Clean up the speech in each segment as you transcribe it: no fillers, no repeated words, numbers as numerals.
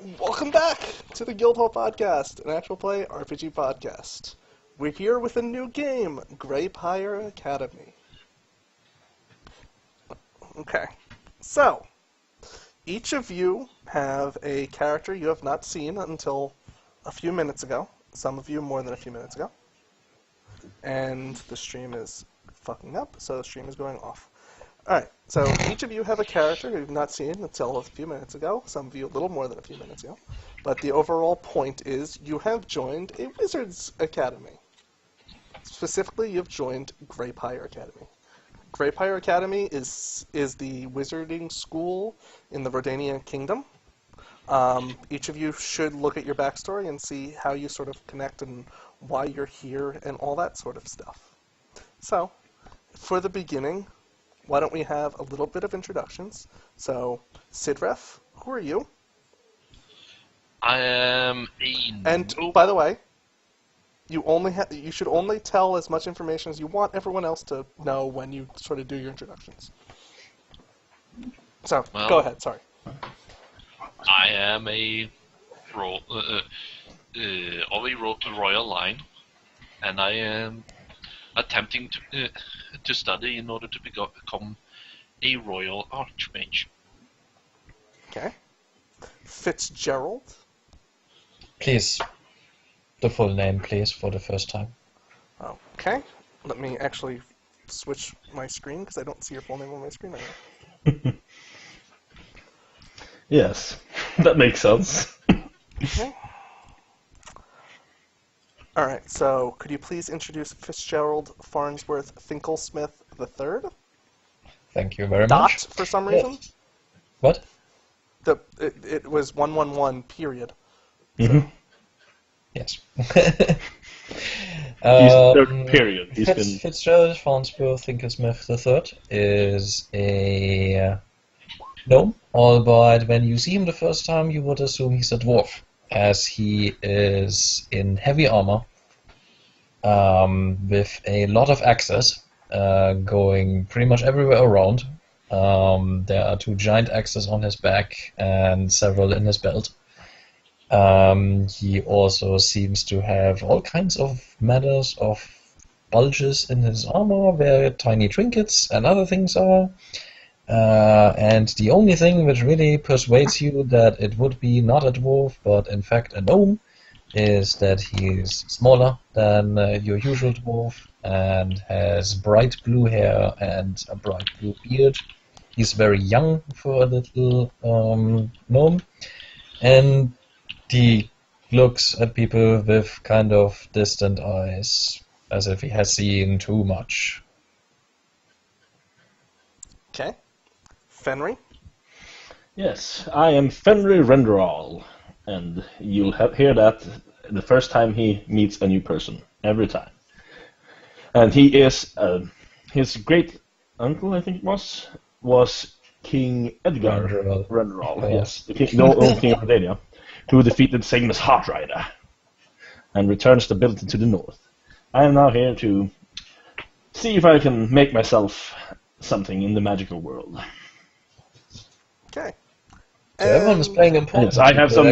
Welcome back to the Guildhall podcast, an actual play RPG podcast. We're here with a new game, Greypyre Academy. Okay, so each of you have a character you have not seen until a few minutes ago. Some of you more than a few minutes ago. And the stream is fucking up, so the stream is going off. Alright, so each of you have a character you've not seen until a few minutes ago, some of you a little more than a few minutes ago, but the overall point is you have joined a Wizard's Academy. Specifically, you've joined Greypyre Academy. Greypyre Academy is the wizarding school in the Rodania Kingdom. Each of you should look at your backstory and see how you sort of connect and why you're here and all that sort of stuff. So, for the beginning, why don't we have a little bit of introductions? So, Sidref, who are you? I am a And by the way, you should only tell as much information as you want everyone else to know when you sort of do your introductions. So, go ahead. Sorry. I am a of a royal line, and I am attempting to study in order to become a royal archmage. Okay. Fitzgerald. Please, the full name, please, for the first time. Okay. Let me actually switch my screen because I don't see your full name on my screen right now. Yes, that makes sense. Okay. Alright, so could you please introduce Fitzgerald Farnsworth Finklesmith III? Thank you very Dot, much. for some reason? What? It was 111, period. Mm-hmm. Yes. Period. He's been... Fitzgerald Farnsworth Finklesmith III is a gnome, albeit when you see him the first time you would assume he's a dwarf, as he is in heavy armor, with a lot of axes going pretty much everywhere around. There are 2 giant axes on his back and several in his belt. He also seems to have all kinds of manners of bulges in his armor where tiny trinkets and other things are. And the only thing which really persuades you that it would be not a dwarf, but in fact a gnome, is that he is smaller than your usual dwarf and has bright blue hair and a bright blue beard. He's very young for a little gnome, and he looks at people with kind of distant eyes, as if he has seen too much. Okay. Fenry? Yes, I am Fenry Renderal, and you'll hear that the first time he meets a new person, every time. And he is, his great uncle, I think it was King Edgar Renderal, yes, the old king of Rodania, who defeated Sigma's Heartrider and returns the ability to the north. I am now here to see if I can make myself something in the magical world. Okay. So everyone is playing important. Yes, I have some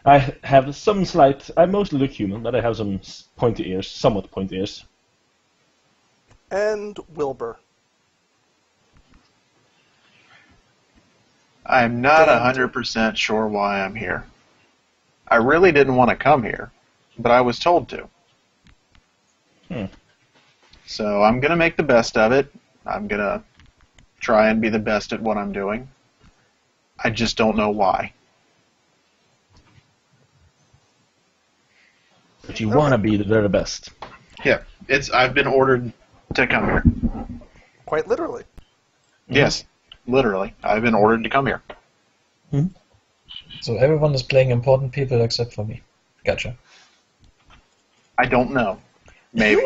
I have some slight. I mostly look human, but I have some pointy ears, somewhat pointy ears. And Wilbur. I'm not 100% sure why I'm here. I really didn't want to come here, but I was told to. So I'm going to make the best of it. I'm going to try and be the best at what I'm doing. I just don't know why. But you want to be the very best. Yeah, I've been ordered to come here. Quite literally. Yes, literally. I've been ordered to come here. So everyone is playing important people except for me. Gotcha. I don't know. Maybe.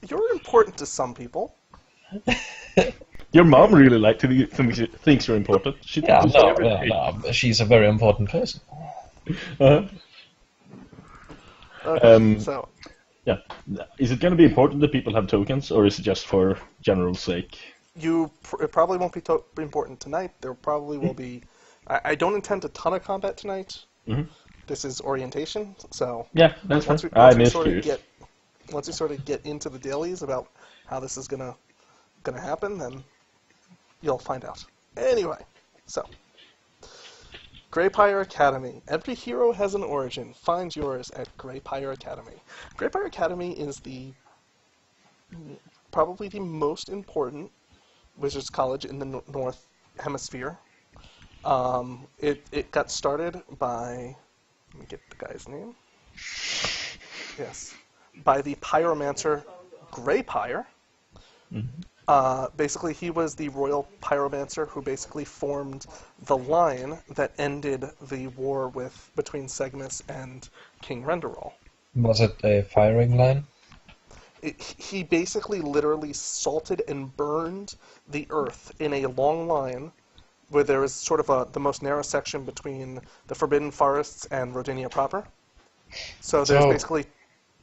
You're important to some people. Your mom really thinks you're important. She no, she's a very important person. Okay, so yeah, is it going to be important that people have tokens, or is it just for general sake? It probably won't be important tonight. There probably will be I don't intend a ton of combat tonight. Mhm. This is orientation, so Yeah, that's fine. once we I'm just sort of curious. once we sort of get into the dailies about how this is gonna happen, then you'll find out. Anyway, so Greypyre Academy. Every hero has an origin. Find yours at Greypyre Academy. Greypyre Academy is probably the most important Wizards College in the North Hemisphere. It got started by, let me get the guy's name. Yes, by the pyromancer Greypyre. Basically, he was the royal pyromancer who basically formed the line that ended the war between Segmus and King Renderall. Was it a firing line? He basically literally salted and burned the earth in a long line where there is sort of the most narrow section between the Forbidden Forests and Rodinia proper. So there's basically,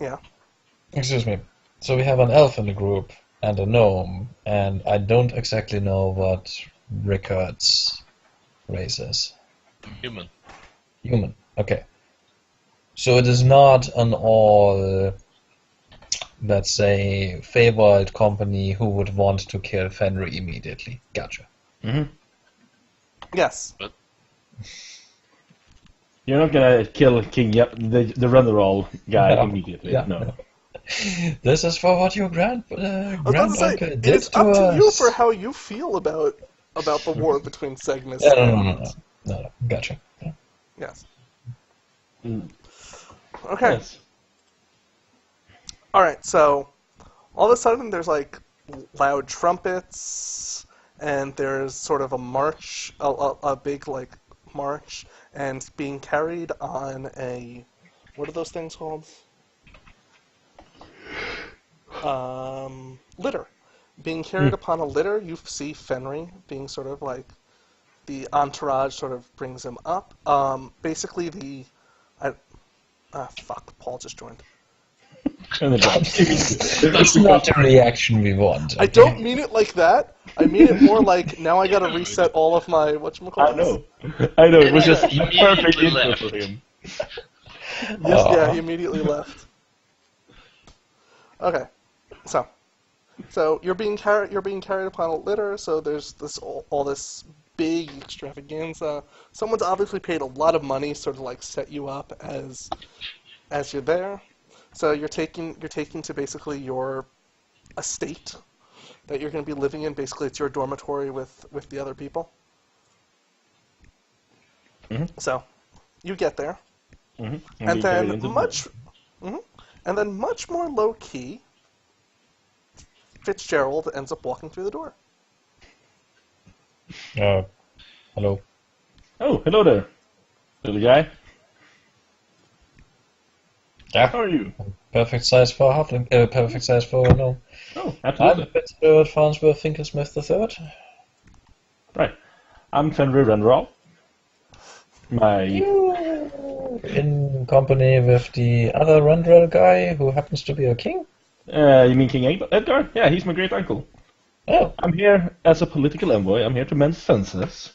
yeah. Excuse me. So we have an elf in the group and a gnome, and I don't exactly know what Rickard's race is. Human. Human. Okay. So it is not an all, let's say, favored company who would want to kill Fenrir immediately. Gotcha. Mhm. Yes. But You're not gonna kill King Yep, the Renderall guy No. immediately. Yeah. No. This is for what your I was about to granduncle say, did it's to up to you us. for how you feel about the war between Segmus Yeah, and... no. Gotcha. Yeah. Yes. Mm. Okay. Yes. Alright, so all of a sudden there's like loud trumpets, and there's sort of a march, a big like march, and being carried on a, what are those things called? Litter. Being carried upon a litter, you see Fenrir being sort of like, the entourage sort of brings him up. Basically fuck, Paul just joined. And It's not the reaction we want. I don't mean it like that. I mean it more like, now I gotta reset all of my whatchamacallit. I know. I know. It was just He the perfect immediately intro left. for him. Yes, yeah, he immediately left. Okay, so you're being carried upon a litter. So there's all this big extravaganza. Someone's obviously paid a lot of money, sort of like set you up as you're there. So you're taking to basically your estate that you're going to be living in. Basically, it's your dormitory with the other people. Mhm. So you get there. Mhm. And we carried then into much more low key, Fitzgerald ends up walking through the door. Hello. Oh, hello there, little guy. Yeah. How are you? Perfect size for a halfling. Perfect size for a gnome. Oh, I'm absolutely. Fitzgerald Farnsworth Finkersmith III. Right. I'm Fenrir Renderall. My In company with the other Rundrel guy who happens to be a king. you mean King Edgar? Yeah, he's my great uncle. Oh, I'm here as a political envoy. I'm here to mend fences.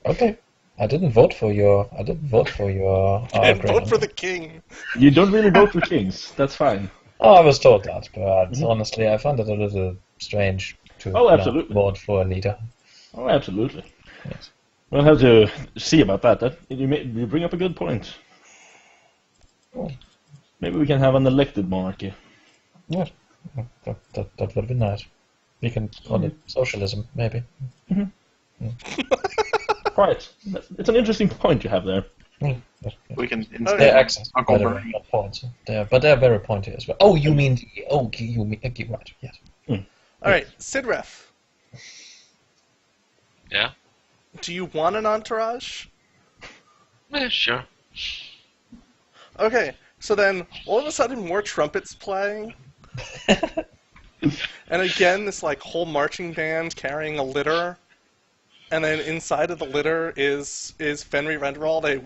okay. I didn't vote for your. And great vote for uncle. the king. You don't really vote for kings. That's fine. Oh, I was told that, but honestly, I found it a little strange to Oh, not absolutely. vote for a leader. Oh, absolutely. Yes. We'll have to see about that. You bring up a good point. Oh. Maybe we can have an elected monarchy. Yes, that would be nice. We can call it socialism, maybe. Right. It's an interesting point you have there. Mm, yes, yes. We can Okay. instead They're accents, by Uncle the way, Bernie. not points. But they're very pointy as well. Oh, you mean the... Okay, you mean... Okay, right, yes. Alright, Sidref, Yeah. do you want an entourage? Sure. Okay, so then all of a sudden more trumpets play. And again, this like whole marching band carrying a litter. And then inside of the litter is Fenrir Renderall. They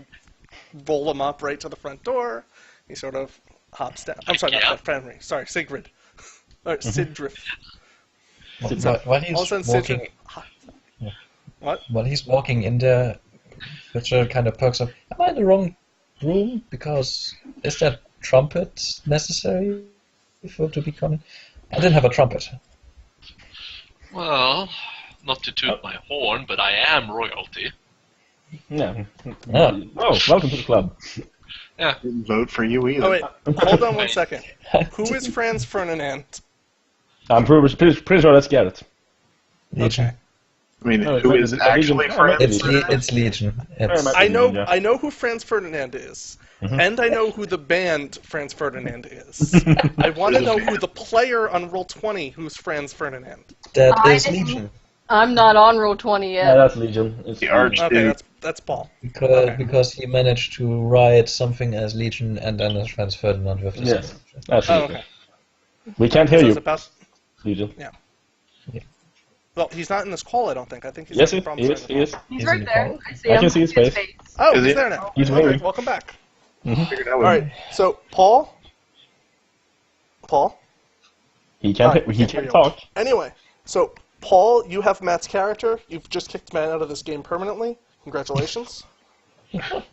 roll him up right to the front door. He sort of hops down. I'm sorry, Yeah. not Fenrir. Sorry, Sigrid. Or Sidrif. While all of a he's sudden, walking... Sidrif. What? While he's walking in there, Richard kind of perks up. Am I in the wrong room? Because is that trumpet necessary to be coming? I didn't have a trumpet. Well, not to toot my horn, but I am royalty. Yeah. Ah. Oh, welcome to the club. Didn't vote for you either. Oh wait, hold on 1 second. Who is Franz Ferdinand? I'm pretty sure that's Garrett. Legion. Okay. I mean, Oh, who but is the actually Legion- friends? It's Legion. It's, much. I know Yeah. I know who Franz Ferdinand is, and I know who the band Franz Ferdinand is. I want to know who the player on Roll20 who's Franz Ferdinand. that I is didn't- Legion. I'm not on roll 20 Yeah, yet. that's Legion. It's The Arch- Okay, Dude. that's Paul. Because he managed to write something as Legion and then as Franz Ferdinand with the Yes, same. Oh, absolutely. okay. We can't hear So you, it's about. Legion. Well, he's not in this call. I don't think. I think he's Yes, having he problems is. during He the is. call. He's Is right he there. Paul? I see I him. can see his face. Oh, Is he's he- there now. He's Okay, waving. welcome back. Figured I All would- right. So Paul. He can't. Alright, He can't can't hear you. talk. Anyway, so Paul, you have Matt's character. You've just kicked Matt out of this game permanently. Congratulations. That's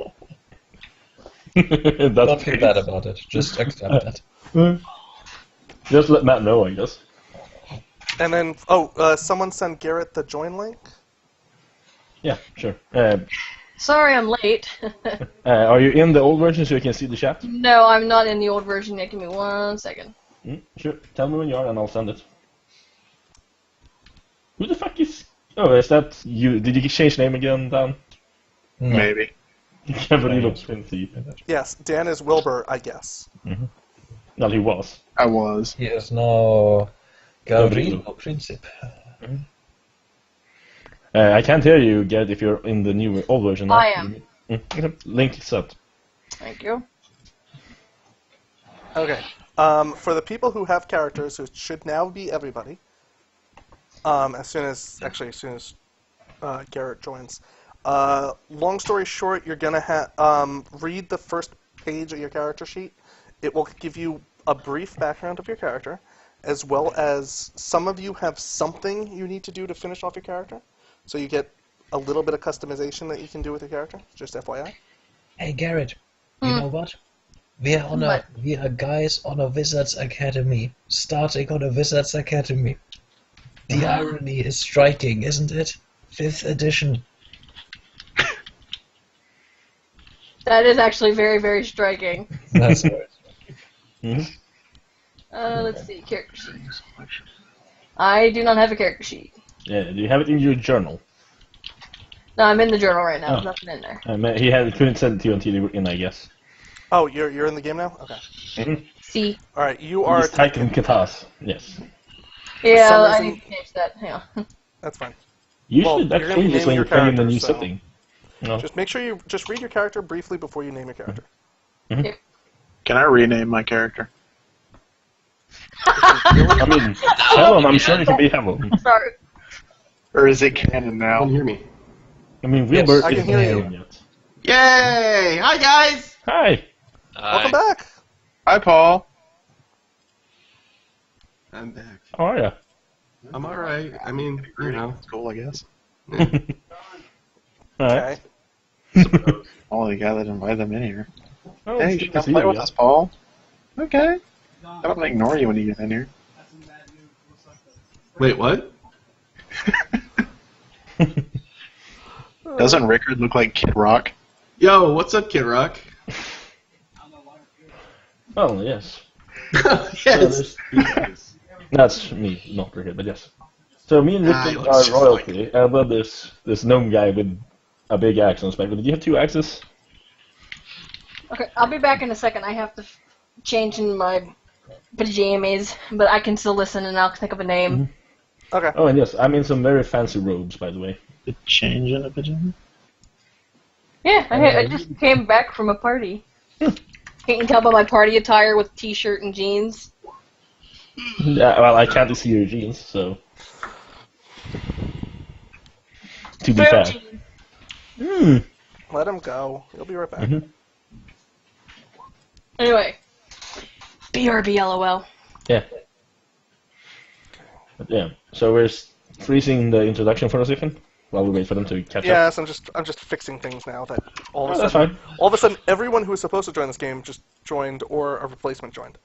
Don't feel bad about it. Just accept that. Just let Matt know, I guess. And then, someone send Garrett the join link. Yeah, sure. Sorry I'm late. Are you in the old version so you can see the chat? No, I'm not in the old version yet. Give me 1 second. Sure. Tell me when you are and I'll send it. Who the fuck is... Oh, is that you? Did you change name again, Dan? No. Maybe. I can't believe it's 20. Yes, Dan is Wilbur, I guess. Well, he was. I was. He is now Gavrilo Princip. I can't hear you, Gerd, if you're in the new old version. I am. Link set. Thank you. Okay. For the people who have characters, who should now be everybody, as soon as Garrett joins. Long story short, you're gonna read the first page of your character sheet. It will give you a brief background of your character, as well as some of you have something you need to do to finish off your character. So you get a little bit of customization that you can do with your character, just FYI. Hey Garrett, you know what? We are guys on a Wizards Academy, starting on a Wizards Academy. The irony is striking, isn't it? 5th edition. That is actually very, very striking. That's right. Let's see, character sheet. I do not have a character sheet. Yeah, do you have it in your journal? No, I'm in the journal right now. Oh. There's nothing in there. He couldn't send it to you until you were in, I guess. Oh, you're in the game now? Okay. See. All right, you are. Just type in Katas. Yes. Yeah, some I reason- need to change that. Hang on. That's fine. Usually Well, that you're gonna be changes when naming you're your playing the new character, so- setting. No. Just make sure you just read your character briefly before you name your character. Can I rename my character? I mean, tell him, I'm sure you can be Hemel. Sorry. Or is it canon now? Can you hear me? I mean, Wilbur I can isn't hear you. known yet. Yay! Hi guys. Hi! Welcome back. Hi, Paul. I'm back. How are ya? I'm all right. I mean, you know. That's cool, I guess. Alright. Okay. Only the guy that invited them in here. Oh, Hey, it's you good come to see play you with again. us, Paul. Okay. I don't ignore you when you get in here. Wait, what? Doesn't Rickard look like Kid Rock? Yo, what's up, Kid Rock? Oh, yes. Yes. That's me, not Rickard, but yes. So me and he Rickard looks are just royalty, and then this gnome guy with a big axe on his back. Did you have 2 axes? Okay, I'll be back in a second. I have to change in my pajamas, but I can still listen and I'll think of a name. Okay. Oh, and yes, I'm in some very fancy robes, by the way. The change in a pajama? Yeah, I just came back from a party. Can't you tell by my party attire with t-shirt and jeans? Yeah, well, I can't see your jeans, so... To be fair. Jeans. Let him go. He'll be right back. Mhm. Anyway, BRB LOL. Yeah. But yeah, so we're freezing the introduction for a second. while we wait for them to catch up? Yes, I'm just fixing things now that all of a That's sudden, fine. all of a sudden, everyone who was supposed to join this game just joined, or a replacement joined.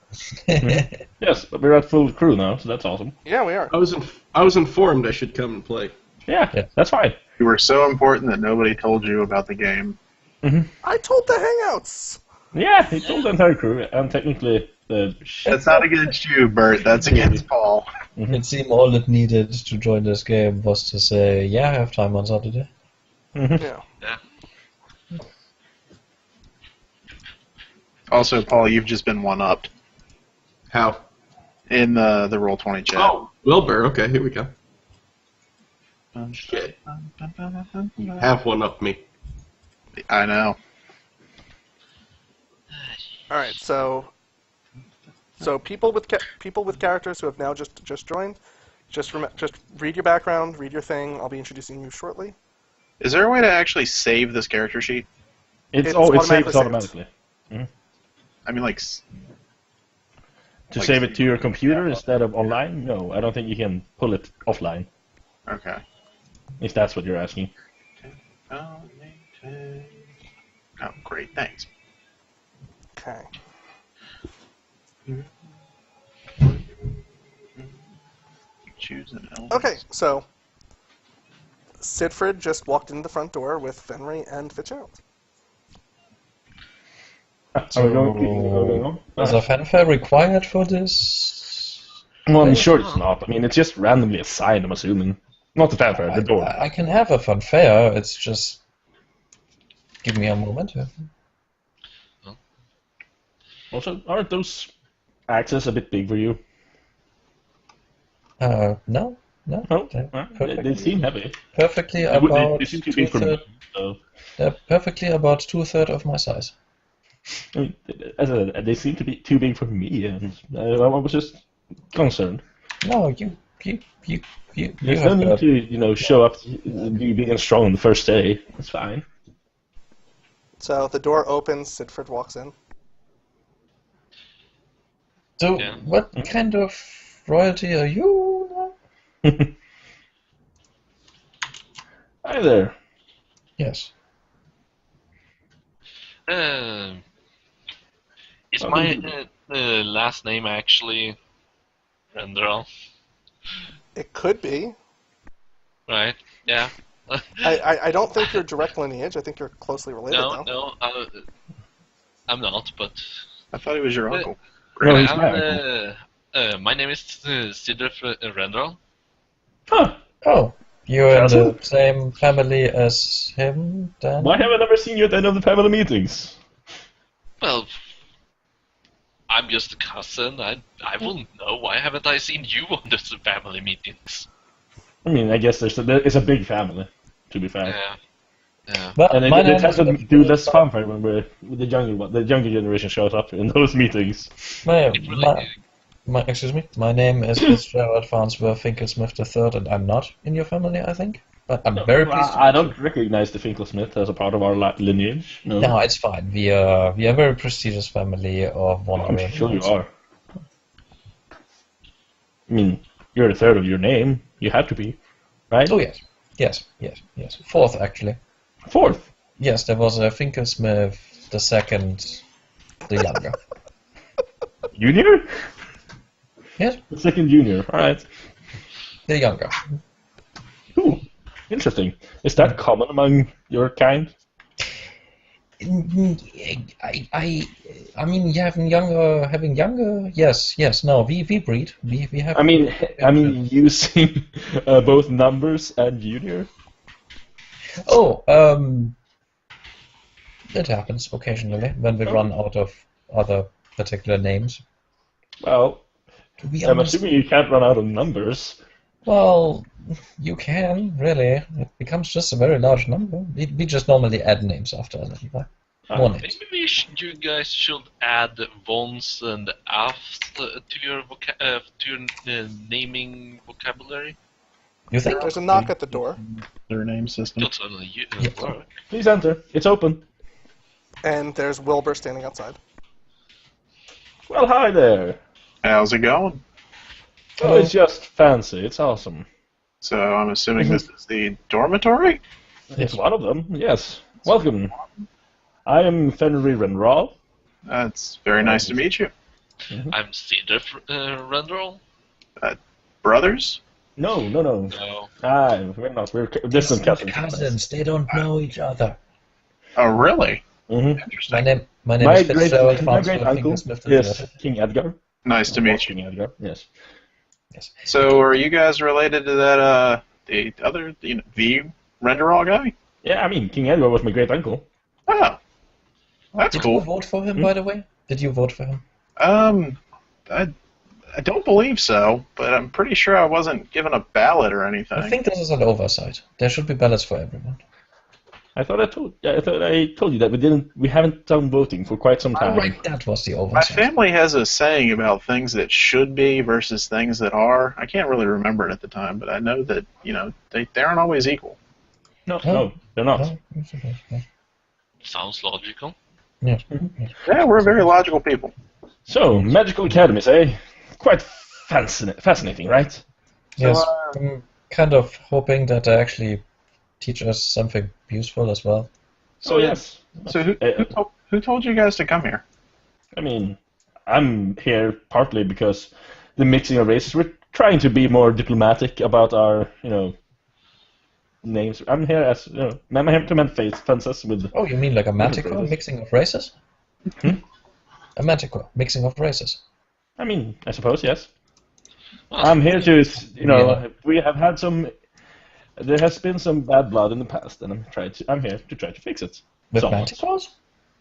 Yes, but we're at full crew now, so that's awesome. Yeah, we are. I was informed I should come and play. Yeah, that's fine. You were so important that nobody told you about the game. I told the Hangouts. Yeah, he told the entire crew, and technically the That's not against you, Bert. That's against Paul. It seemed all it needed to join this game was to say, yeah, I have time on Saturday. Yeah. Yeah. Also, Paul, you've just been one-upped How? in the Roll20 chat. Oh, Wilbur. Okay, here we go. Okay. You have one up me. I know. All right. So people with characters who have now just joined, just read your background, read your thing. I'll be introducing you shortly. Is there a way to actually save this character sheet? it It's saves automatically automatically. I mean, like, To Like- save it to your computer instead of online? No, I don't think you can pull it offline, okay. if that's what you're asking. Oh, great, thanks. Okay. Choose an element. Okay. So Sidfrid just walked in the front door with Fenry and Fitzgerald. Are we going on? Is a fanfare required for this? Well, I'm sure it's not. I mean, it's just randomly assigned, I'm assuming. Not the fanfare, the door. I can have a fanfare, it's just... Give me a moment here. Also, aren't those axes a bit big for you? No. No? They seem heavy. Perfectly They would- about they seem too big for me. two-thirds. So, They're perfectly about 2/3 of my size. I mean, as I said, they seem to be too big for me, and I was just concerned. No, you There's no have need got... to, show up, be big and strong on the first day. That's fine. So the door opens. Sidfrid walks in. So, Yeah. what kind of royalty are you now? Hi there. Yes. Is my last name actually Renderal? It could be. Right? Yeah. I don't think you're direct lineage. I think you're closely related, though. No, I'm not, but I thought he was your uncle. No, he's my my name is Sidref Renderal. Huh. Oh, you're in Cousin? the same family as him, then? Why have I never seen you at any of the family meetings? Well, I'm just a cousin. I wouldn't know. Why haven't I seen you on the family meetings? I mean, I guess it's a big family, to be fair. Yeah. Yeah. But And my they name tend to is- do less fanfare when the younger generation shows up in those meetings. Excuse me. My name is Fitzgerald Farnsworth Finkersmith III, and I'm not in your family, I think. But I'm very pleased. I don't recognize the Finkelschmidt as a part of our lineage. No, No, it's fine. We are a very prestigious family of I'm wandering. sure you are. I mean, you're a third of your name. You have to be, right? Oh yes. Fourth, actually. Fourth. Yes, there was a Finkersmith II, the younger. Junior? Yes, The second junior. All right. the younger. Ooh, interesting. Is that common among your kind? I mean, having younger. Yes. No, we breed. We have. I mean, using both numbers and junior. Oh, it happens occasionally when we run out of other particular names. Well, To be I'm honest, assuming you can't run out of numbers. well, you can really. It becomes just a very large number. We just normally add names after a little while. More names. Maybe you guys should add ones and afs to your naming vocabulary. You think? There's a knock at the door, Their name system. Not only you. Yeah. Please enter. It's open. and there's Wilbur standing outside. Well, hi there. How's it going? Oh, it's just fancy. It's awesome. So I'm assuming this is the dormitory? It's one of them, yes. Welcome. I am Fenry Renral. It's very nice to meet you. I'm Cedar Renderal. Brothers? No. No. We're not. We're distant cousins. Cousins, they don't know each other. Oh, really? My Interesting. name My is Fitzgerald great Farnsworth uncle Smith is King Edgar. Nice to meet you. King Edgar, yes. Yes. So, are you guys related to that, the other, the Renderall guy? Yeah, I mean, King Edgar was my great uncle. Oh. That's Did cool. you vote for him, by the way? Did you vote for him? I don't believe so, but I'm pretty sure I wasn't given a ballot or anything. I think this is an oversight. There should be ballots for everyone. I thought I told you that we haven't done voting for quite some time. Right, that was the My oversight. family has a saying about things that should be versus things that are. I can't really remember it at the time, but I know that, they aren't always equal. No, they're not. No. Sounds logical. Yeah. Yeah, we're very logical people. So, magical academies, eh? Quite fascinating, right? Yes, I'm kind of hoping that they actually teach us something useful as well. So yes. So who told you guys to come here? I mean, I'm here partly because the mixing of races. We're trying to be more diplomatic about our, names. I'm here as, I'm here to mend fences with. Oh, you mean like a manticore mixing of races? A manticore mixing of races. I mean, I suppose yes. Well, I'm here to, we have had some. There has been some bad blood in the past, and I'm here to try to fix it. With Somewhat. manticores?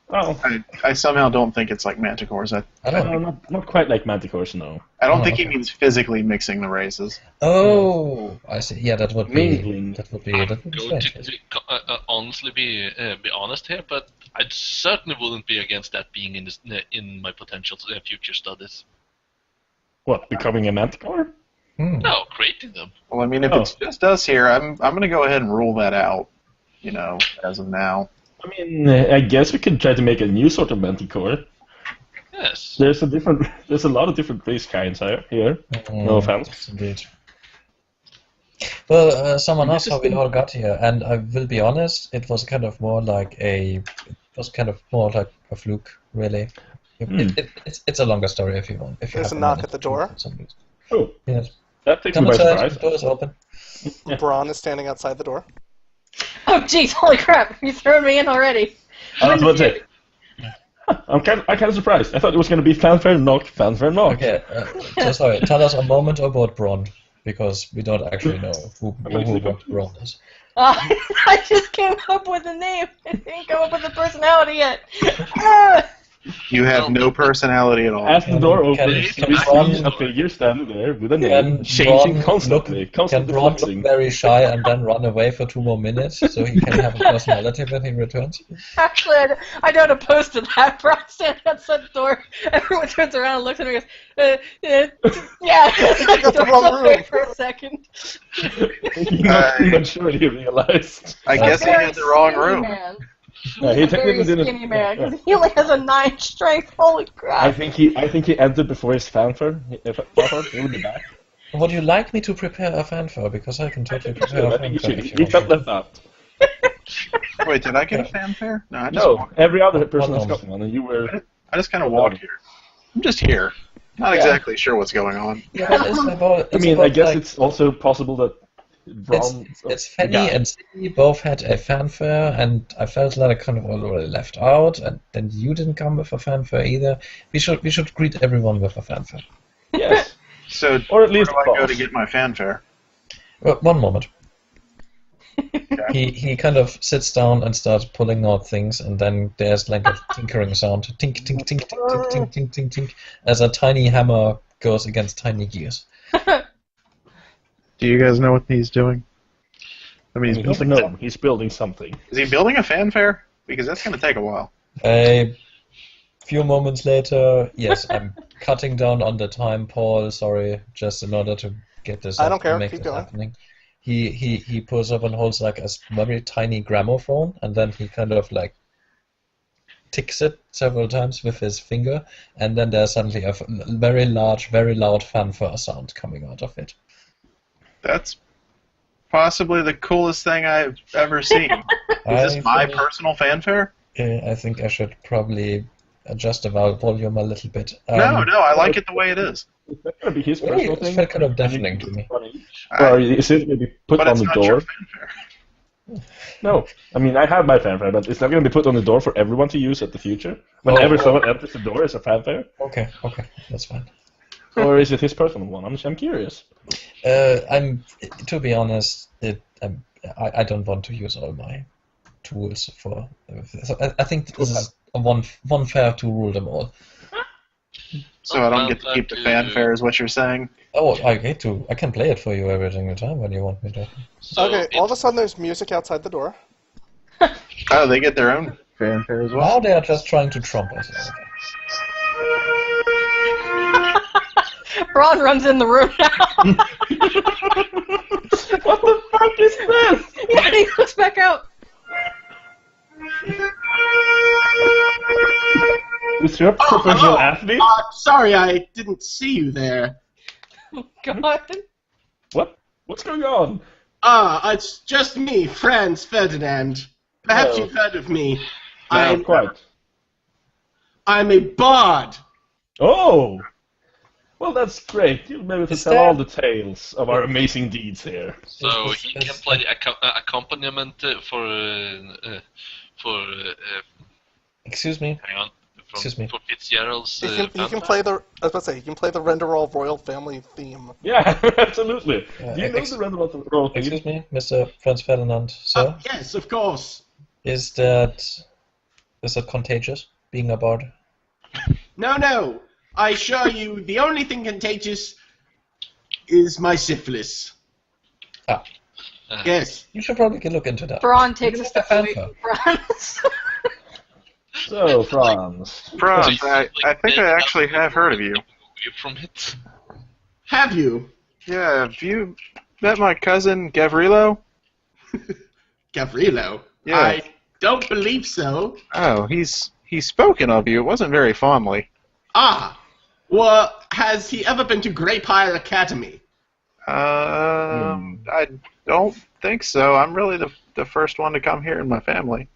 Well, I somehow don't think it's like manticores. I don't know. not quite like manticores, no. I don't Oh, think okay. he means physically mixing the races. Oh, I see. Yeah, that would be Mingling. I'm going strange. to honestly be honest here, but I certainly wouldn't be against that being in my potential future studies. What, becoming a manticore? No, creating them. Well, I mean, if it's just us here, I'm going to go ahead and rule that out. As of now. I mean, I guess we could try to make a new sort of manticore. Yes. There's a lot of different race kinds here. No offense. Indeed. Well, someone asked how we all got here, and I will be honest, it was kind of more like a fluke, really. It's a longer story if you want. If you There's have a knock minute at the door. for some reason. Oh, Yes. that takes me Come by inside. surprise. The door is open. Braun is standing outside the door. Oh, jeez, holy crap! You threw me in already. I was about to say. I'm kind of surprised. I thought it was going to be fanfare knock, fanfare knock. Okay, so sorry. Tell us a moment about Braun, because we don't actually know who what Braun is. I just came up with a name. I didn't come up with a personality yet. Ah! You have no personality at all. As the door opens, Can we Braun- see a figure standing there with a Can name changing Braun constantly, Can constantly Braun look fluxing. very shy and then run away for 2 more minutes so he can have a personality when he returns? Actually, I don't oppose to that. Brian standing outside the door. Everyone turns around and looks at me and goes, yeah. got the wrong room. For a second. He not sure he realized. I guess he had the wrong Skinny room. Man. No, he He's a very technically didn't. skinny man because he only has a 9 strength. Holy crap! I think he entered before his fanfare. He would be back. Would you like me to prepare a fanfare? Because I can totally prepare a I think you fanfare should. if you He felt want. left out. Wait, did I get a fanfare? No, I just No, walked. every other person One has got one, and you were. I just kind of walked here. I'm just here. Not exactly sure what's going on. Yeah, but it's about, I it's mean, about, I guess like, it's also possible that Braun. it's Fanny and Sidney both had a fanfare, and I felt like I kind of already left out, and then you didn't come with a fanfare either. We should greet everyone with a fanfare. Yes, So, or at where least do I go boss. to get my fanfare? One moment. He kind of sits down and starts pulling out things, and then there's like a tinkering sound, tink tink tink tink tink tink tink tink tink, as a tiny hammer goes against tiny gears. Do you guys know what he's doing? I mean, He's a gnome. He's building something. is he building a fanfare? Because that's going to take a while. A few moments later, yes, I'm cutting down on the time, Paul. Sorry, just in order to get this. I don't up care, and make keep this going. happening. He pulls up and holds like a very tiny gramophone, and then he kind of like ticks it several times with his finger, and then there's suddenly a very large, very loud fanfare sound coming out of it. That's possibly the coolest thing I've ever seen. Is this my personal fanfare? I think I should probably adjust the volume a little bit. No, I like it the way it is. Is that going to be his Really, personal it thing? felt kind of deafening to me. Or is it going to be put But on it's the not door? your fanfare. No, I mean I have my fanfare, but it's not going to be put on the door for everyone to use at the future. Whenever someone enters the door, it's a fanfare. Okay, that's fine. Or is it his personal one? I'm curious. To be honest, I don't want to use all my tools for. So I think this is one fair to rule them all. So I don't get to keep the fanfare, is what you're saying? Oh, I get to. I can play it for you every single time when you want me to. So Okay, all of a sudden there's music outside the door. Oh, they get their own fanfare as well? Now they are just trying to trump us. Braun runs in the room now. What the fuck is this? Yeah, and he looks back out. Is your professional athlete? Sorry, I didn't see you there. God. What's going on? It's just me, Franz Ferdinand. Perhaps Oh. you've heard of me. Not quite. I'm a bard. Oh! Well, that's great. You'll be able to Is tell that- all the tales of our amazing deeds here. So Is- he is- can play the accompaniment for Excuse me. hang on Excuse me. for Fitzgerald's. You can fanfare? play the. I was about to say you can play the Renderall royal family theme. Yeah, absolutely. Do you know ex- the Random Roll theme? Excuse me, Mr. Franz Ferdinand, sir. Yes, of course. Is that contagious? Being a bard? No. I assure you, the only thing contagious is my syphilis. Ah. Yes. You should probably look into that. Braun takes a Look step at away Fanta. from Franz. So, Franz. Franz, So I think I actually have heard of you. Away from it. Have you? Yeah, have you met my cousin Gavrilo? Gavrilo? Yeah. I don't believe so. Oh, he's spoken of you. It wasn't very fondly. Well, has he ever been to Greypyre Academy? I don't think so. I'm really the first one to come here in my family.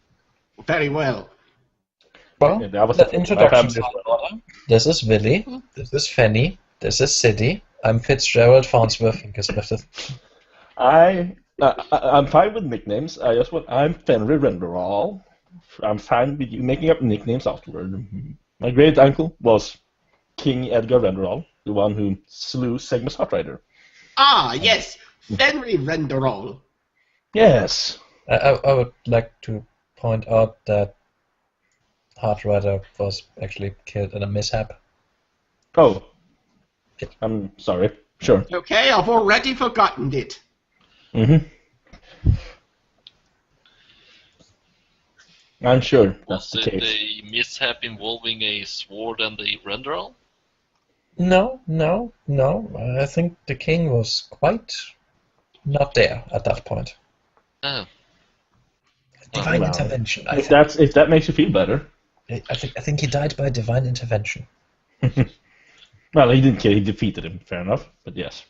Very well. Well, Yeah, that was the my introductions family's are in order. This is Willy. This is Fanny. This is Siddy. I'm Fitzgerald Farnsworth Finkersmith. I'm fine with nicknames. I'm Fenrir Renderall. I'm fine with you making up nicknames afterward. My great uncle was King Edgar Renderall, the one who slew Segmus Hotrider. Yes. Fenrir Renderall. Yes. I would like to point out that Hartrider was actually killed in a mishap. Oh. I'm sorry. Sure. Okay, I've already forgotten it. I'm sure that's Was the it case. a mishap involving a sword and a renderal? No. I think the king was quite not there at that point. Oh. Divine Wow. intervention. If that makes you feel better. I think he died by divine intervention. Well, he didn't kill. He defeated him. Fair enough. But yes.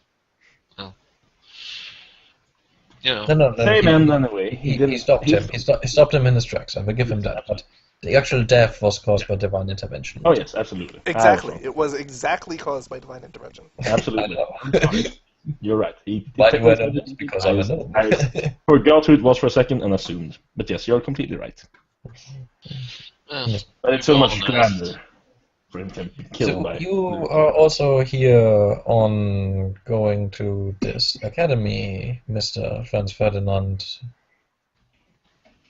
You know. No. Same end anyway. He stopped him. He stopped him in his tracks. I will give him that. But the actual death was caused by divine intervention. Oh yes, absolutely. Exactly. It was exactly caused by divine intervention. Absolutely. I You're right. Why do I know this? Because I'm a gnome. I forgot who it was for a second and assumed. But yes, you're completely right. But it's so much grander for him to be killed So by. you are also here on going to this academy, Mr. Franz Ferdinand.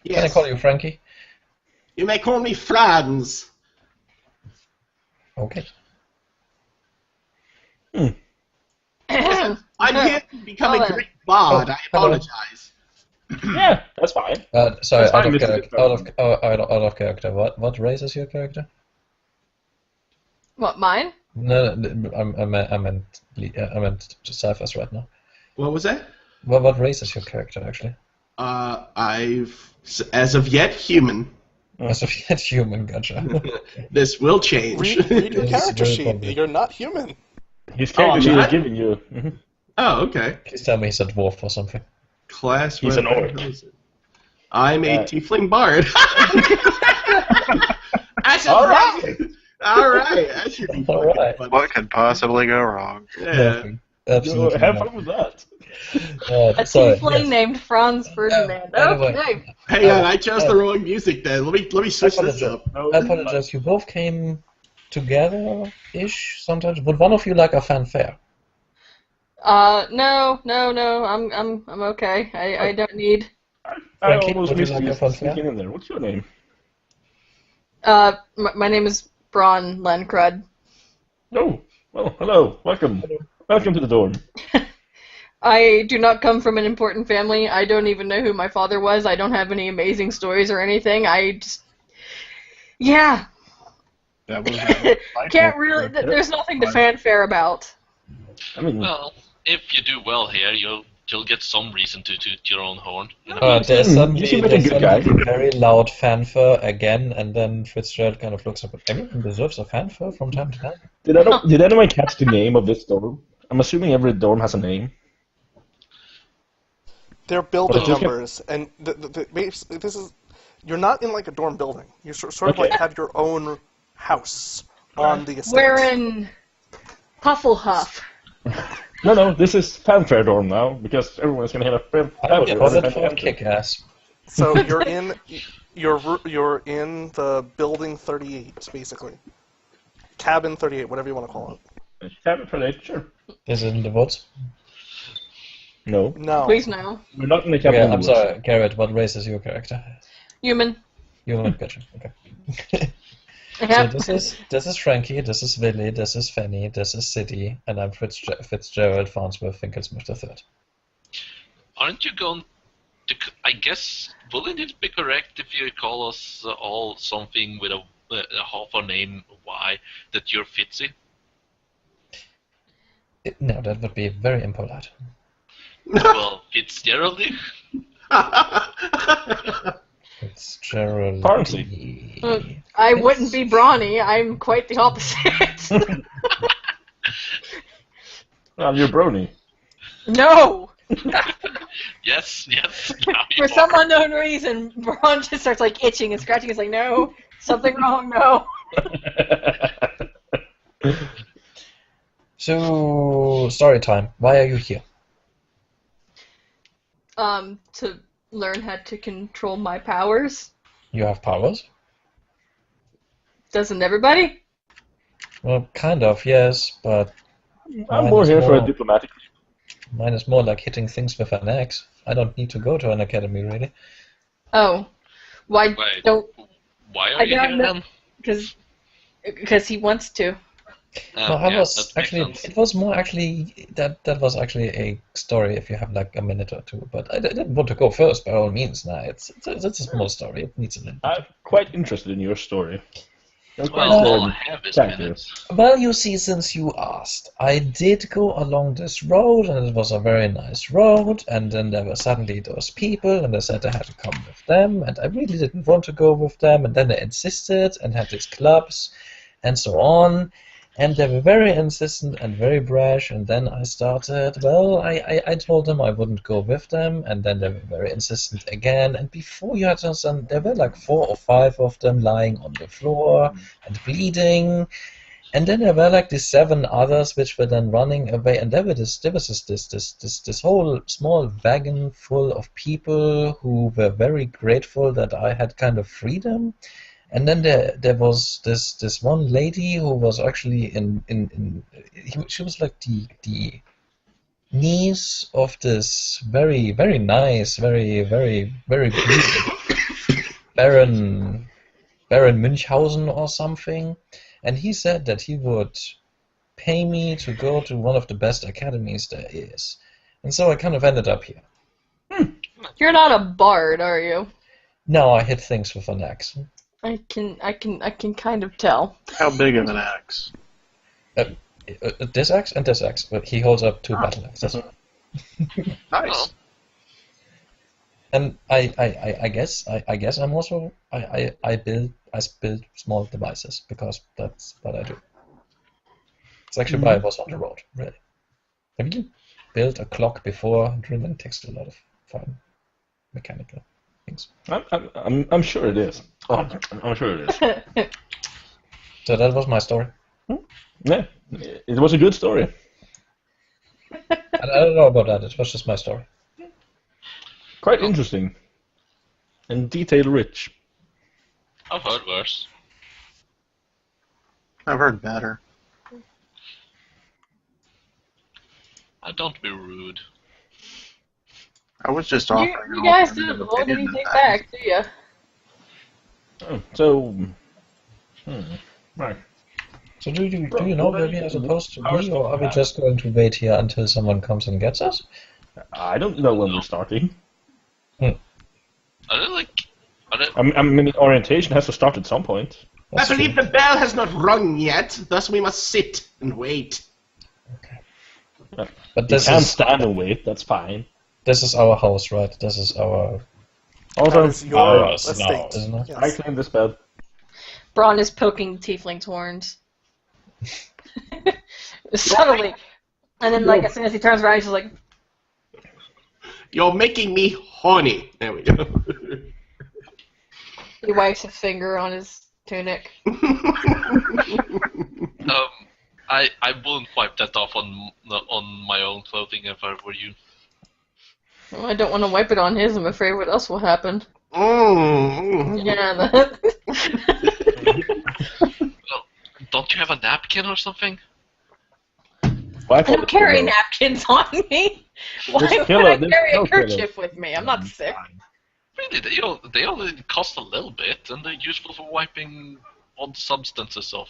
Yes. Can I call you Frankie? You may call me Franz. Okay. I'm here to become Hold a on. great bard. Oh, I hello. apologize. Yeah, that's fine. Sorry, That's fine, out of, Mr. character, out of character. What race is your character? What, mine? No, I meant Cyphers right now. What was that? What race is your character actually? As of yet, human. As of yet, human. Gotcha. This will change. Read your Yes, character very sheet. probably. You're not human. His character sheet is man. giving you. Oh, okay. Please tell me he's a dwarf or something. Class He's an orc. 1000. I'm a tiefling bard. All right. All right. That should be All fucking right. fun. What could possibly go wrong? Yeah. Nothing. Absolutely Have nothing. fun with that. A Sorry, tiefling yes. named Franz Ferdinand. by the way, Okay. Hang on, I chose the wrong music then. Let me switch this up. No, I apologize. You both came together-ish sometimes. Would one of you like a fanfare? No. I'm okay. I don't need. I Frankie, almost would you missed like you a fun sneaking in there. What's your name? My name is Braun Lencrud. Oh, well, hello. Welcome. Welcome to the dorm. I do not come from an important family. I don't even know who my father was. I don't have any amazing stories or anything. I just. Yeah. That was Can't really. There's nothing to fanfare about. I mean, Well, if you do well here, you'll get some reason to toot your own horn. You know? There's you suddenly, seem like a there's good guy. suddenly very loud fanfare again, and then Fitzgerald kind of looks up. Everyone deserves a fanfare from time to time. did anyone catch the name of this dorm? I'm assuming every dorm has a name. They're building But just- numbers, and this is you're not in like a dorm building. You sort of Okay. like have your own house on the estate. We're in Hufflepuff. No, this is fanfare dorm now because everyone's gonna have a I would call it for fanfare. kick-ass. So you're in in the building 38, basically. Cabin 38, whatever you want to call it. Cabin for that, sure. Is it in the woods? No, No. Please no. we're not in the cabin. Okay, in the I'm woods. sorry, Garrett. What race is your character? Human. You like gotcha. Okay. So Yep. this is Frankie. This is Willie. This is Fanny. This is City, and I'm Fitzgerald Farnsworth Finkeldsmith III. Aren't you going to? I guess wouldn't it be correct if you call us all something with a half a name Y that you're Fitzy? No, that would be very impolite. Well, Fitzgerald. Fitzgerald. Farnsey. I wouldn't be brawny. I'm quite the opposite. Well, you're Brony. No. Yes. Now For you some are. unknown reason, Braun just starts like itching and scratching. He's like, no, something wrong. No. So, story time. Why are you here? To learn how to control my powers. You have powers? Doesn't everybody? Well, kind of, yes, but I'm more here for a diplomatic. mine is more like hitting things with an axe. I don't need to go to an academy, really. Oh, why Wait. don't? Why are I you don't here know. then? Because he wants to. No, I Yeah, was that makes actually. sense. It was more actually that was actually a story. If you have like a minute or two, but I didn't want to go first by all means. Nah, it's a small story. It needs a little. I'm quite interested in your story. You're quite, Well, all I have is thank you. minutes. Well, you see, since you asked, I did go along this road, and it was a very nice road, and then there were suddenly those people, and they said I had to come with them, and I really didn't want to go with them, and then they insisted, and had these clubs, and so on, and they were very insistent and very brash, and then I started, well, I told them I wouldn't go with them, and then they were very insistent again, and before you had to understand, there were like 4 or 5 of them lying on the floor, and bleeding, and then there were like these 7 others which were then running away, and there was this whole small wagon full of people who were very grateful that I had kind of freedom. And then there was this one lady who was actually she was like the niece of this very very nice, very very very beautiful Baron Münchhausen or something, and he said that he would pay me to go to one of the best academies there is, and so I kind of ended up here. You're not a bard, are you? Now I hit things with an axe. I can kind of tell. How big of an axe? This axe and this axe, but he holds up 2 battle axes. Nice. And I guess I'm also I build small devices because that's what I do. It's actually why I was on the road, really. Have you built a clock before? It really takes a lot of fine mechanical things. I'm sure it is. Oh, I'm sure it is. So that was my story. Yeah, it was a good story. I don't know about that. It was just my story. Quite interesting. And detail rich. I've heard worse. I've heard better. Don't be rude. I was just You, offering. you an guys alternative didn't hold opinion anything of that. back, do you? Oh, so, right. So do you know where we are supposed to be, or are we just going to wait here until someone comes and gets us? I don't know when we're starting. Are they like? Are they, I mean, orientation has to start at some point. That's I believe true. the bell has not rung yet, thus we must sit and wait. But You this can is stand and wait. That's fine. our house, right? This is our Also, That is your house estate. now, isn't it? I Yes. claim this bed. Braun is poking the tiefling's horns. Subtly. And then, like, as soon as he turns around, he's just like, You're making me horny. There we go. he wipes his finger on his tunic. I wouldn't wipe that off on my own clothing if I were you. Well, I don't want to wipe it on his. I'm afraid what else will happen. Mm. Yeah, Well, don't you have a napkin or something? I don't carry napkins on me. Why would I carry a kerchief with me? I'm not sick. Really, they only cost a little bit, and they're useful for wiping odd substances off.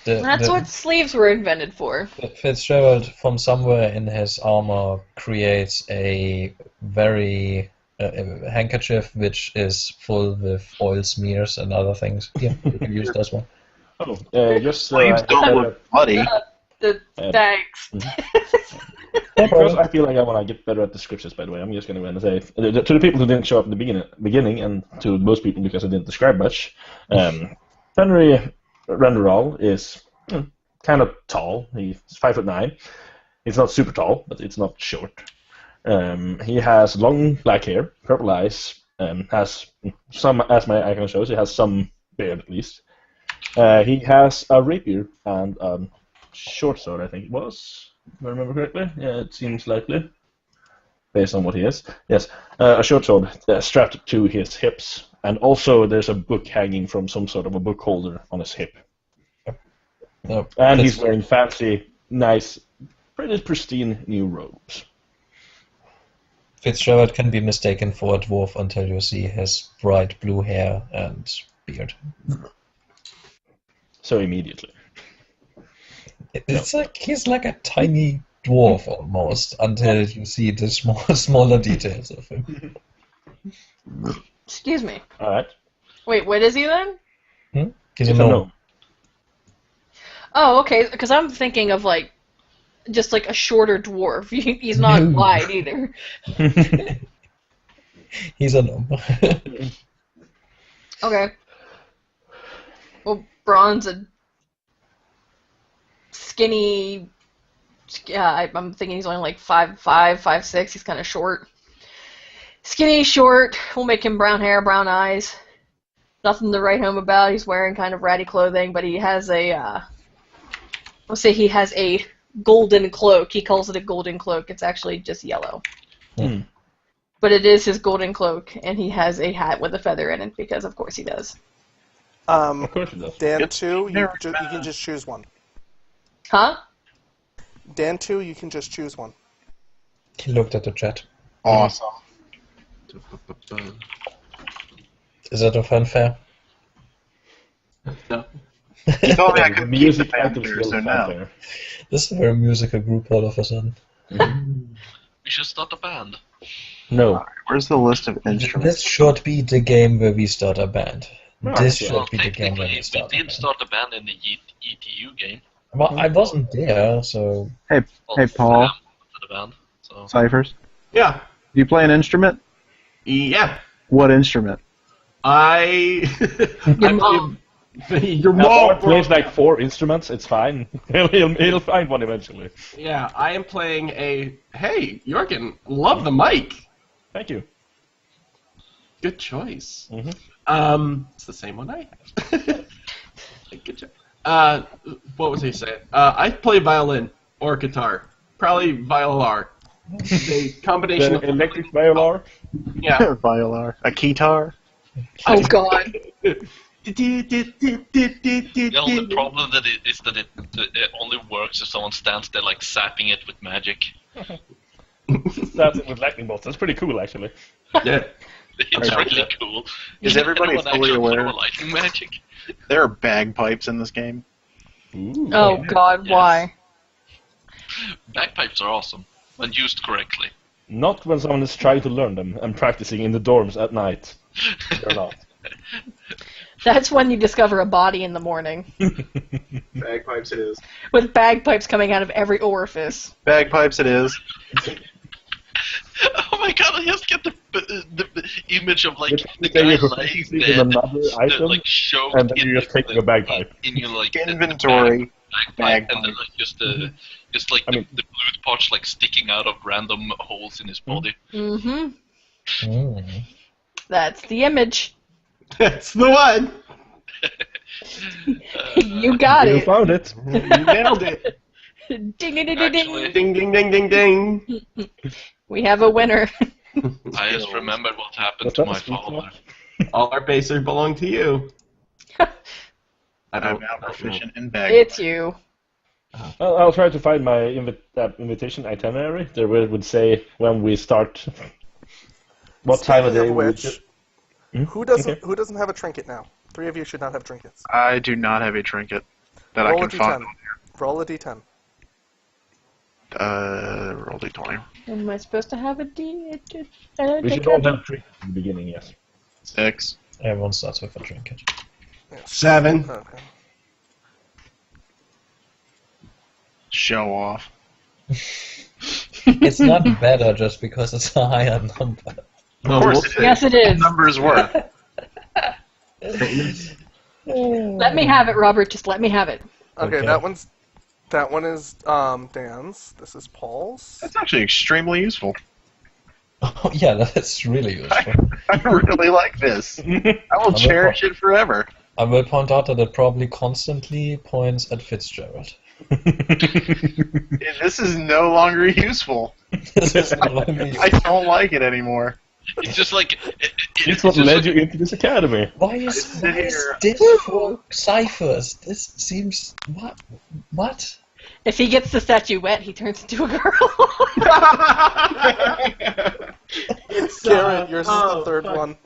That's what sleeves were invented for. Fitzgerald from somewhere in his armor creates a very handkerchief which is full with oil smears and other things. Yeah, you can use this one. Oh, just Sleeves don't look bloody. Thanks. because I feel like I want to get better at descriptions. By the way, I'm just going to say to the people who didn't show up in the beginning, and to most people because I didn't describe much. Henry Renderal is kind of tall. He's 5'9". He's not super tall, but it's not short. He has long black hair, purple eyes, has some, as my icon shows, he has some beard at least. He has a rapier and short sword, I think it was, if I remember correctly. Yeah, it seems likely, based on what he is. Yes, a short sword strapped to his hips, and also there's a book hanging from some sort of a book holder on his hip. No, And he's wearing fancy, nice, pretty pristine new robes. Fitzgerald can be mistaken for a dwarf until you see his bright blue hair and beard. So immediately. It's like he's like a tiny dwarf almost until you see the smaller details of him. Excuse me. All right. Wait, what is he then? He's a gnome. Oh, okay. Because I'm thinking of like just like a shorter dwarf. He's not No. wide either. He's a gnome. Okay. Well, Braun's a skinny. Yeah, I'm thinking he's only like 5'5", 5'6". He's kind of short. Skinny, short. We'll make him brown hair, brown eyes. Nothing to write home about. He's wearing kind of ratty clothing, but he has a. Let's say he has a golden cloak. He calls it a golden cloak. It's actually just yellow. Hmm. But it is his golden cloak, and he has a hat with a feather in it because, of course, he does. Of course it does. Dan 2, you can just choose one. Huh? Dan 2, you can just choose one. He looked at the chat. Awesome. Is that a fanfare? No. You told me I could keep the Music fanfare, so no. This is a very musical group all of a sudden. We should start a band. No. Where's the list of This instruments? should be the game where we start a band. No, This yeah. should Well, be the game where technically, we we start a did band. start a band in the ETU game. Well, I wasn't there, so... Hey, Well, hey, Paul. Sam was the band, so. Cyphers. Yeah. Do you play an instrument? Yeah. What instrument? Your mom. Your Now, mom Bart plays like 4 instruments. It's fine. He'll find one eventually. Yeah, I am playing a. Hey, Jorgen, love the mic. Thank you. Good choice. Mm-hmm. It's the same one I have. Good job. What was he saying? I play violin or guitar. Probably violar. The combination The of electric violar. yeah. Violar. A keytar. Oh God. The only problem is that it only works if someone stands there like zapping it with magic. That's it with lightning bolts. That's pretty cool, actually. Yeah. It's really cool. Is everybody Anyone fully actually aware? throw lightning magic? There are bagpipes in this game. Ooh. Oh God. Yes. Why? Bagpipes are awesome when used correctly. Not when someone is trying to learn them and practicing in the dorms at night. They're not. That's when you discover a body in the morning Bagpipes it is. with bagpipes coming out of every orifice. Bagpipes it is. Oh my god, I just get the image of like the Then guy you're lying replacing dead, another item, like choked and then in you're just taking a bagpipe. in your like Inventory. bagpipe, and then like just like I mean- the blue parts like sticking out of random holes in his body. Mm-hmm. Mm. That's the image. That's the one. You got You it. found it. You nailed it. Ding ding ding ding Actually, ding. Ding ding ding ding ding. We have a winner. I just remembered what happened Was to that my a sweet father. All our bases belong to you. I I'm don't now know. proficient in bagpipes. It's you. I'll try to find my invitation itinerary. There where it would say when we start. What time of Speaking day? which, Hmm? who doesn't Okay. who doesn't have a trinket now? 3 of you should not have trinkets. I do not have a trinket that Roll I a can d10. find. Roll a d10. Roll d20. Am I supposed to have a D? We should all have drinks in the beginning, yes. 6. Everyone starts with a trinket. Yes. 7. Okay. Show off. It's not better just because it's a higher number. Of course it is. Yes, it is. Numbers work. Let me have it, Robert. Just let me have it. Okay, Okay. that one is Dan's. This is Paul's. That's actually extremely useful. Oh, yeah, that's really useful. I really like this. I will cherish it forever. I will point out that it probably constantly points at Fitzgerald. This is no longer useful. This is no longer I useful. don't like it anymore. It's just like It's what led you into this academy. Why is sit here. this for ciphers? This seems what? If he gets the statuette, he turns into a girl. It's Garrett, yours is oh, the third fuck. one.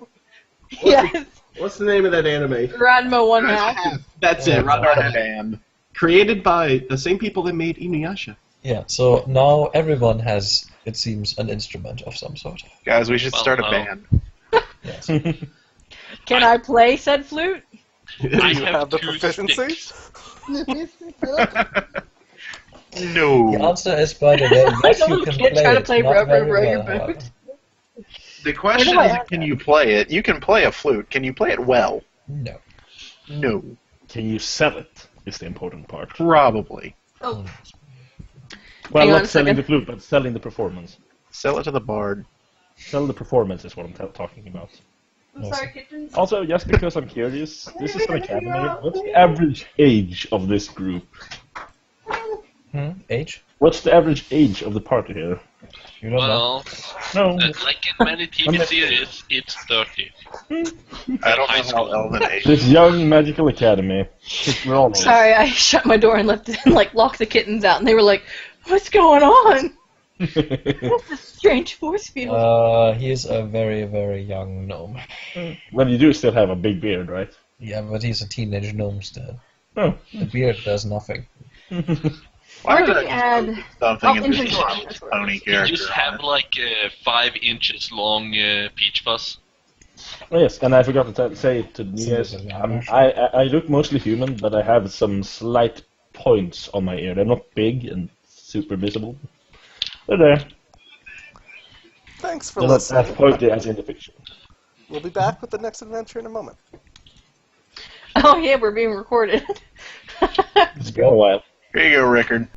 Yes. What's the name of that anime? Ranma one half. That's it. Not Ranma. a band. Created by the same people that made Inuyasha. Yeah, so now everyone has, it seems, an instrument of some sort. Guys, we should Well, start a no. band. Yes. Can I play said flute? Do I you have the two proficiency? sticks. No. The answer is, by the way, yes, you little can kid play trying to it. play Not row, very row your well, boat. however. The question Where do I is, have can that? you play it? You can play a flute. Can you play it well? No. No. Can you sell it? Is the important part. Probably. Oh, Well, Hang on not a selling second. the flute, but selling the performance. Sell it to the bard. Sell the performance is what I'm talking about. I'm sorry, kitchen. Also, just because I'm curious, this is an academy. What's the average age of this group? Age? What's the average age of the party here? You don't know. Well, No. like in many TV series, it's 30. I don't High know how school. Elven age. This young magical academy. We're all Sorry, I shut my door and left it and like locked the kittens out, and they were like, "What's going on? What's this strange force field?" He is a very, very young gnome. Well, you do still have a big beard, right? Yeah, but he's a teenage gnome still. Oh. The beard does nothing. Why Where do did we I add? something in inventory. this That's what it pony is. You character? just have like 5 inches long peach fuzz. Oh, yes, and I forgot to say to you guys, Symbolism, I look mostly human, but I have some slight points on my ear. They're not big and super visible. They're there. Thanks for They're not as listening. pointy as in the picture. We'll be back with the next adventure in a moment. Oh yeah, we're being recorded. It's been a while. Here you go, Rickard.